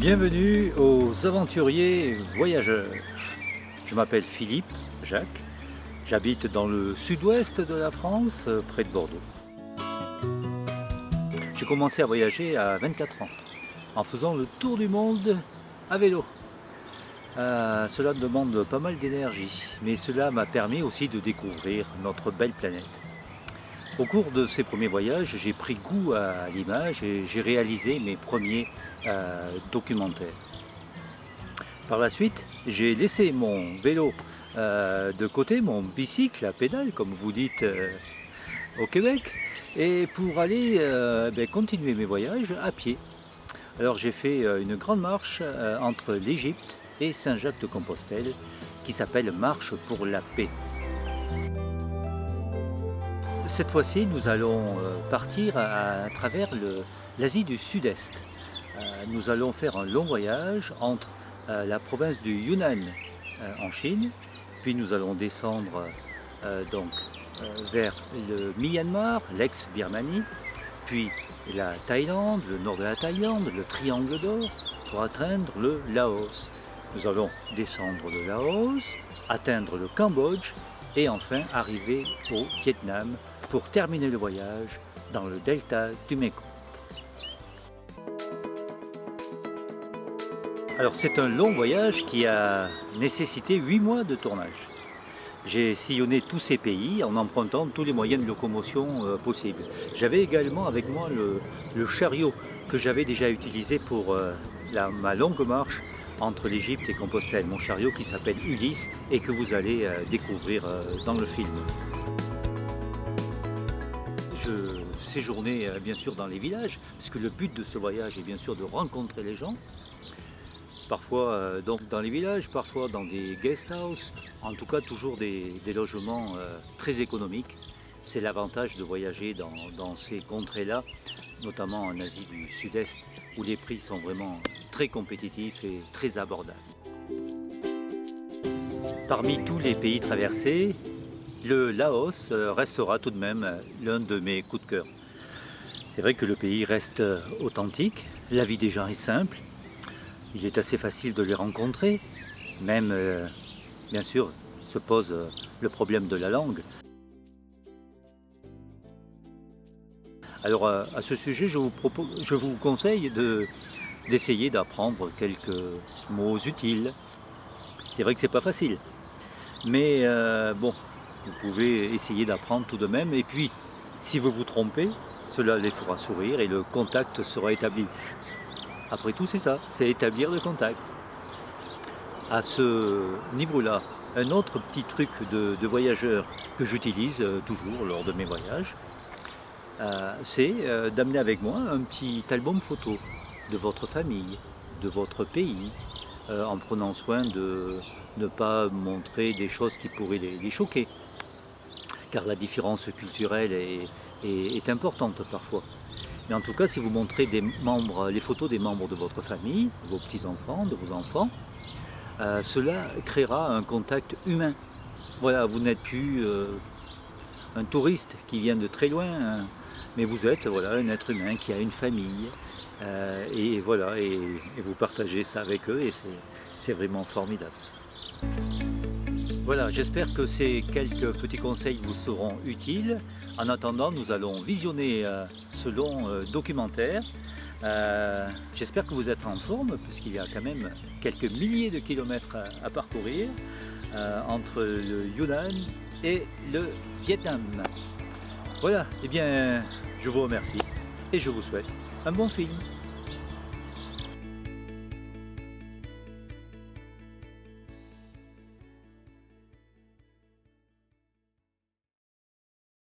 Bienvenue aux aventuriers voyageurs. Je m'appelle Philippe Jacques, j'habite dans le sud-ouest de la France, près de Bordeaux. J'ai commencé à voyager à 24 ans, en faisant le tour du monde à vélo. Cela demande pas mal d'énergie, mais cela m'a permis aussi de découvrir notre belle planète. Au cours de ces premiers voyages, j'ai pris goût à l'image et j'ai réalisé mes premiers documentaires. Par la suite, j'ai laissé mon vélo de côté, mon bicycle à pédale, comme vous dites au Québec, et pour aller continuer mes voyages à pied. Alors j'ai fait une grande marche entre l'Égypte et Saint-Jacques-de-Compostelle qui s'appelle Marche pour la paix. Cette fois-ci, nous allons partir à travers l'Asie du Sud-Est. Nous allons faire un long voyage entre la province du Yunnan en Chine, puis nous allons descendre vers le Myanmar, l'ex-Birmanie, puis la Thaïlande, le nord de la Thaïlande, le Triangle d'Or, pour atteindre le Laos. Nous allons descendre le Laos, atteindre le Cambodge et enfin arriver au Vietnam pour terminer le voyage dans le delta du Mékong. Alors c'est un long voyage qui a nécessité 8 mois de tournage. J'ai sillonné tous ces pays en empruntant tous les moyens de locomotion possibles. J'avais également avec moi le chariot que j'avais déjà utilisé pour ma longue marche entre l'Égypte et Compostelle. Mon chariot qui s'appelle Ulysse et que vous allez découvrir dans le film. Je séjournais bien sûr dans les villages, puisque le but de ce voyage est bien sûr de rencontrer les gens. Parfois donc dans les villages, parfois dans des guest houses, en tout cas toujours des logements très économiques. C'est l'avantage de voyager dans ces contrées-là, notamment en Asie du Sud-Est, où les prix sont vraiment très compétitifs et très abordables. Parmi tous les pays traversés, le Laos restera tout de même l'un de mes coups de cœur. C'est vrai que le pays reste authentique, la vie des gens est simple, il est assez facile de les rencontrer, même bien sûr se pose le problème de la langue. Alors à ce sujet, je vous conseille d'essayer d'apprendre quelques mots utiles. C'est vrai que c'est pas facile, mais bon, vous pouvez essayer d'apprendre tout de même. Et puis, si vous vous trompez, cela les fera sourire et le contact sera établi. Après tout, c'est ça, c'est établir le contact. À ce niveau-là, un autre petit truc de voyageur que j'utilise toujours lors de mes voyages, c'est d'amener avec moi un petit album photo de votre famille, de votre pays, en prenant soin de ne pas montrer des choses qui pourraient les choquer, car la différence culturelle est importante parfois. Mais en tout cas, si vous montrez les photos des membres de votre famille, de vos petits-enfants, de vos enfants, cela créera un contact humain. Voilà, vous n'êtes plus un touriste qui vient de très loin, mais vous êtes un être humain qui a une famille, et voilà, et vous partagez ça avec eux, et c'est vraiment formidable. Voilà, j'espère que ces quelques petits conseils vous seront utiles. En attendant, nous allons visionner ce long documentaire. J'espère que vous êtes en forme, puisqu'il y a quand même quelques milliers de kilomètres à parcourir entre le Yunnan et le Vietnam. Voilà, eh bien, je vous remercie et je vous souhaite un bon film.